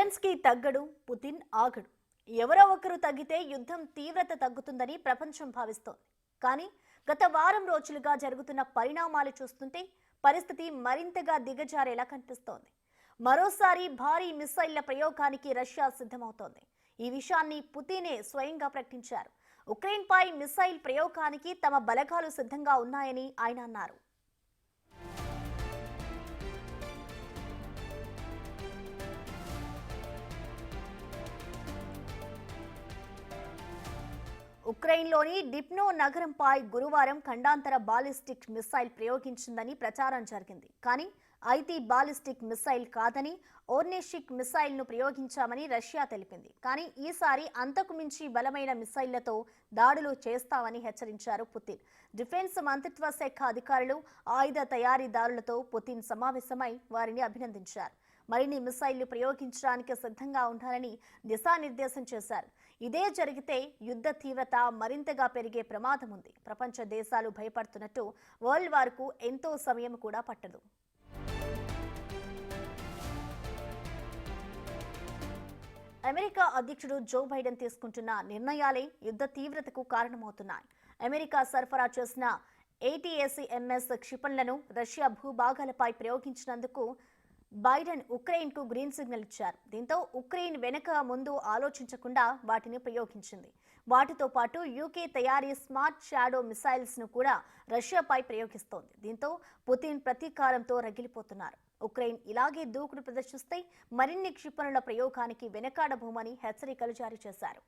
Zelensky తగ్గడు, Putin ఆగడు. ఎవరో ఒకరు తగ్గితే యుద్ధం తీవ్రత తగ్గుతుందని ప్రపంచం భావిస్తోంది. కానీ గత వారం రోజులుగా జరుగుతున్న పరిణామాలు చూస్తుంటే పరిస్థితి మరింతగా దిగజారేలా కనిపిస్తోంది. మరోసారి భారీ మిసైళ్ల ప్రయోగానికి రష్యా సిద్ధమవుతోంది. ఈ విషయాన్ని పుతినే స్వయంగా ప్రకటించారు. ఉక్రెయిన్పై మిసైల్ ప్రయోగానికి తమ బలగాలు సిద్ధంగా ఉన్నాయని ఆయన అన్నారు. ఉక్రెయిన్లోని డిప్నో నగరంపై గురువారం ఖండాంతర బాలిస్టిక్ మిసైల్ ప్రయోగించిందని ప్రచారం జరిగింది. కానీ అయితే బాలిస్టిక్ మిసైల్ కాదని ఓర్నిషిక్ మిసైల్ను ప్రయోగించామని రష్యా తెలిపింది. కానీ ఈసారి అంతకు మించి బలమైన మిసైళ్లతో దాడులు చేస్తామని హెచ్చరించారు పుతిన్. డిఫెన్స్ మంత్రిత్వ శాఖ అధికారులు, ఆయుధ తయారీదారులతో పుతిన్ సమావేశమై వారిని అభినందించారు. మరిన్ని మిసైళ్లు ప్రయోగించడానికి సిద్ధంగా ఉండాలని దిశానిర్దేశం చేశారు. ఇదే జరిగితే యుద్ధ తీవ్రత మరింతగా పెరిగే ప్రమాదం ఉంది. ప్రపంచ దేశాలు భయపడుతున్నట్టు వరల్డ్ వార్కు ఎంతో సమయం కూడా పట్టదు. అమెరికా అధ్యక్షుడు జో బైడెన్ తీసుకుంటున్న నిర్ణయాలే యుద్ధ తీవ్రతకు కారణమవుతున్నాయి. అమెరికా సరఫరా చేసిన ATACMS క్షిపణులను రష్యా భూభాగాలపై ప్రయోగించినందుకు బైడెన్ ఉక్రెయిన్కు గ్రీన్ సిగ్నల్ ఇచ్చారు. దీంతో ఉక్రెయిన్ వెనక ముందు ఆలోచించకుండా వాటిని ప్రయోగించింది. వాటితో పాటు UK తయారీ స్మార్ట్ షాడో మిసైల్స్ ను కూడా రష్యాపై ప్రయోగిస్తోంది. దీంతో పుతిన్ ప్రతీకారంతో రగిలిపోతున్నారు. ఉక్రెయిన్ ఇలాగే దూకుడు ప్రదర్శిస్తే మరిన్ని క్షిపణుల ప్రయోగానికి వెనకాడబోమని హెచ్చరికలు జారీ చేశారు.